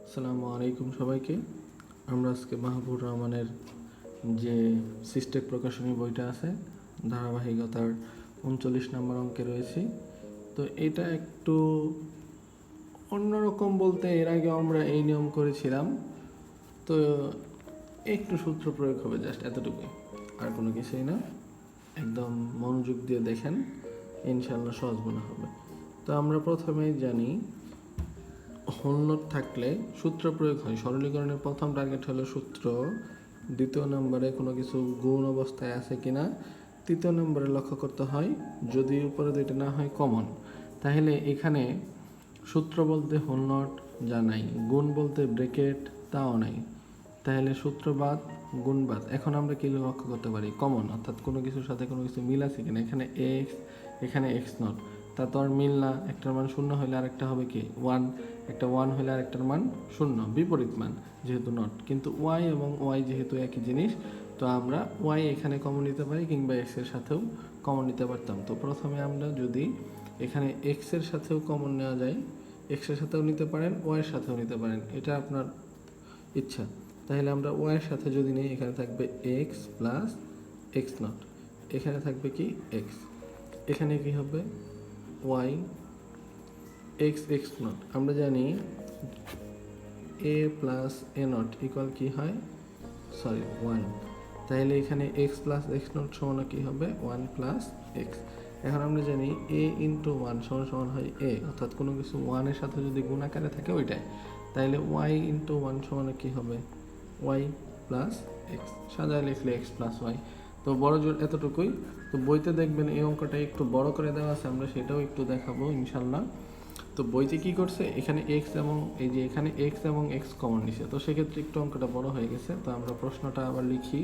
আসসালামু আলাইকুম সবাইকে। আমরা আজকে মাহবুবুর রহমানের যে সিস্টেক প্রকাশনী বইটা আছে ধারাবাহিকতার 39 নম্বর অঙ্কে রয়েছি। তো এটা একটু অন্যরকম বলতে এর আগে আমরা এই নিয়ম করেছিলাম, তো একটু সূত্র প্রয়োগ হবে, জাস্ট এতটুকুই, আর কোনো কিছুই না। একদম মনোযোগ দিয়ে দেখেন, ইনশাআল্লাহ সহজ মনে হবে। তো আমরা প্রথমেই জানি হোল নোট থাকলে সূত্র প্রয়োগ হয়। সরলীকরণের প্রথম টার্গেট হলো সূত্র, দ্বিতীয় নম্বরে কোনো কিছু গুণ অবস্থায় আছে কিনা, তৃতীয় নম্বরে লক্ষ্য করতে হয় যদি উপরে দুইটা না হয় কমন। তাহলে এখানে সূত্র বলতে হোল নোট যা নাই, গুণ বলতে ব্রেকেট তাও নাই, তাহলে সূত্র বাদ, গুণ বাদ। এখন আমরা কি লক্ষ্য করতে পারি? কমন, অর্থাৎ কোনো কিছুর সাথে কোনো কিছু মিল আছে কিনা। এখানে এক্স, এখানে এক্স নট, তা তো আর মিল না। একটার মান শূন্য হলে আরেকটা হবে কি ওয়ান, একটা ওয়ান হলে আরেকটার মান শূন্য, বিপরীত মান যেহেতু নট। কিন্তু ওয়াই এবং ওয়াই যেহেতু একই জিনিস, তো আমরা ওয়াই এখানে কমন নিতে পারি, কিংবা এক্সের সাথেও কমন নিতে পারতাম। তো প্রথমে আমরা যদি এখানে এক্সের সাথেও কমন নেওয়া যায়, এক্সের সাথেও নিতে পারেন, ওয়াইয়ের সাথেও নিতে পারেন, এটা আপনার ইচ্ছা। তাহলে আমরা ওয়াইয়ের সাথে যদি নিই, এখানে থাকবে এক্স প্লাস এক্স নট, এখানে থাকবে কি এক্স, এখানে কি হবে ওয়াই এক্স এক্স নট। আমরা জানি এ প্লাস এ নট ইকুয়াল কী হয়, সরি ওয়ান। তাহলে এখানে এক্স প্লাস এক্স নট সমান কী হবে, ওয়ান প্লাস এক্স। এখন আমরা জানি এ ইন্টু ওয়ান সমান সমান হয় এ, অর্থাৎ কোনো কিছু ওয়ানের সাথে যদি গুণ আকারে থাকে ওইটাই। তাইলে ওয়াই ইন্টু ওয়ান সমান কী হবে, ওয়াই প্লাস এক্স, সাজায় লিখলে এক্স প্লাস ওয়াই। তো বড় জোর এতটুকুই। তো বইতে দেখবেন এই অঙ্কটা একটু বড় করে দেওয়া আছে, আমরা সেটাও একটু দেখাবো ইনশাল্লাহ। তো বইতে কি করছে, এখানে এক্স এবং এই যে এখানে এক্স এবং এক্স কমন নিছে, তো সেক্ষেত্রে একটু অঙ্কটা বড় হয়ে গেছে। তো আমরা প্রশ্নটা আবার লিখি,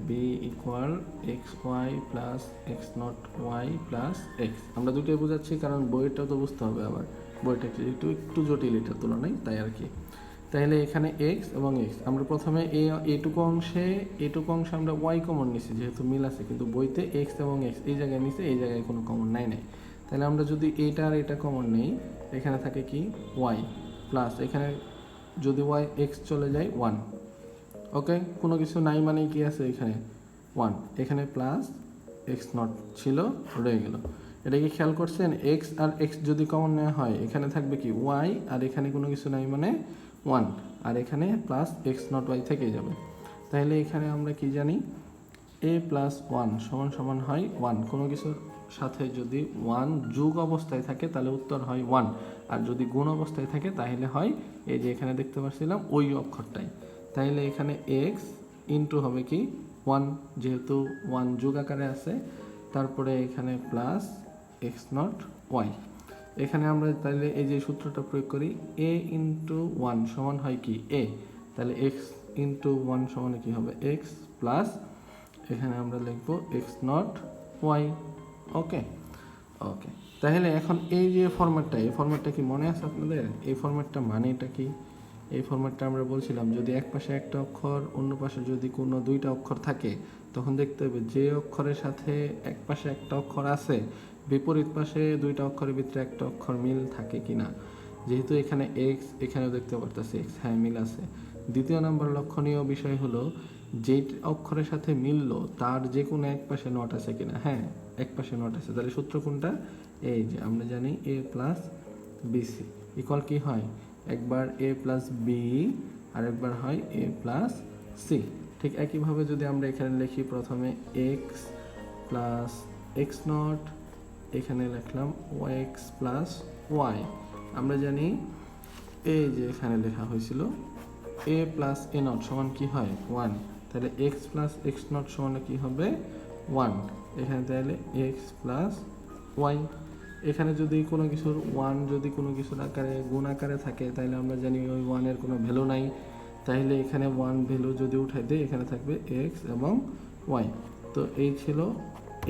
B equal X Y plus X not Y plus X. আমরা দুটোই বোঝাচ্ছি কারণ বইটাও তো বুঝতে হবে, আবার বইটা একটু একটু জটিল এটার তুলনায়, তাই আর কি। তাহলে এখানে এক্স এবং এক্স, আমরা প্রথমে এটুকু অংশে আমরা ওয়াই কমন নিছি যেহেতু মিল আছে, কিন্তু বইতে এক্স এবং এক্স এই জায়গায় নিছে, এই জায়গায় কোনো কমন নাই। তাহলে আমরা যদি এটা আর এটা কমন নেই, এখানে থাকে কি ওয়াই প্লাস, এখানে যদি ওয়াই এক্স চলে যায় ওয়ান, ওকে, কোনো কিছু নাই মানে কি আছে এখানে ওয়ান, এখানে প্লাস এক্স নট ছিল রয়ে গেল। এটা কি খেয়াল করছেন? এক্স আর এক্স যদি কমন নেওয়া হয়, এখানে থাকবে কি ওয়াই, আর এখানে কোনো কিছু নাই মানে ওয়ান, আর এখানে প্লাস এক্স নট ওয়াই থেকে যাবে। তাহলে এখানে আমরা কি জানি, এ প্লাস ওয়ান সমান সমান হয় ওয়ান। কোনো কিছুর সাথে যদি ওয়ান যোগ অবস্থায় থাকে তাহলে উত্তর হয় ওয়ান, আর যদি গুণ অবস্থায় থাকে তাহলে হয় এই যে এখানে দেখতে পাচ্ছিলাম ওই অক্ষরটাই। তাহলে এখানে এক্স ইন্টু হবে কি ওয়ান, যেহেতু ওয়ান যোগ আকারে আছে, তারপরে এখানে প্লাস এক্স নট ওয়াই। এখানে আমরা তাহলে এই যে সূত্রটা প্রয়োগ করি, এ ইন্টু ওয়ান সমান হয় কি এ, তাহলে এক্স ইন্টু ওয়ান সমান কি হবে এক্স প্লাস, এখানে আমরা লিখব এক্স নট ওয়াই। ওকে ওকে, তাহলে এখন এই যে ফরম্যাটটা, এই ফরম্যাটটা কি মনে আছে আপনাদের? এই ফরম্যাটটা মানেটা কি? এই ফরম্যাটটা আমরা বলছিলাম যদি এক পাশে একটা অক্ষর, অন্য পাশে যদি কোনো দুইটা অক্ষর থাকে, তখন দেখতে হবে যে অক্ষরের সাথে এক পাশে একটা অক্ষর আছে, বিপরীত পাশে দুইটা অক্ষরের ভিতরে একটা অক্ষর মিল থাকে কিনা। যেহেতু এখানে এক্স, এখানেও দেখতে পারতেছি এক্স, হ্যাঁ মিল আছে। দ্বিতীয় নম্বর লক্ষণীয় বিষয় হলো যে অক্ষরের সাথে মিললো তার যে কোনো এক পাশে নট আছে কিনা। হ্যাঁ, এক পাশে নট আছে। তাহলে সূত্র কোনটা? এই যে আমরা জানি এ প্লাস বিসি ইকুয়াল কি হয়, একবার এ প্লাস বি আর একবার হয় এ প্লাস সি। ঠিক একইভাবে যদি আমরা এখানে লিখি, প্রথমে এক্স প্লাস এক্স নট, এখানে লিখলাম ওয়াই এক্স প্লাস ওয়াই। আমরা জানি এই যে এখানে লেখা হয়েছিল এ প্লাস এ নট সমান কি হয় ওয়ান, তাহলে এক্স প্লাস এক্স নট সমান কি হবে ওয়ান। এখানে তাহলে এক্স প্লাস ওয়াই। এখানে যদি কোনো কিছুর ওয়ান যদি কোনো কিছুর আকারে গুণ আকারে থাকে, তাহলে আমরা জানি ওই ওয়ানের কোনো ভ্যালু নাই, তাহলে এখানে ওয়ান ভ্যালু যদি উঠাই দিই, এখানে থাকবে এক্স এবং ওয়াই। তো এই ছিল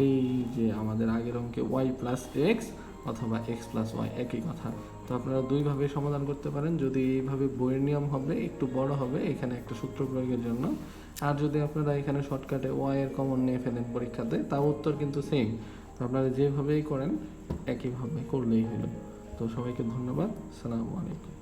এই যে আমাদের আগের অঙ্কে ওয়াই প্লাস এক্স অথবা এক্স প্লাস ওয়াই, একই কথা। তো আপনারা দুইভাবে সমাধান করতে পারেন। যদি এইভাবে বইয়ের নিয়ম হবে একটু বড় হবে এখানে একটা সূত্র প্রয়োগের জন্য, আর যদি আপনারা এখানে শর্টকাটে ওয়াই এর কমন নিয়ে ফেলেন পরীক্ষাতে, তাও উত্তর কিন্তু সেম। তো আপনারা যেভাবেই করেন একইভাবে করলেই হলো। তো সবাইকে ধন্যবাদ, আসসালামু আলাইকুম।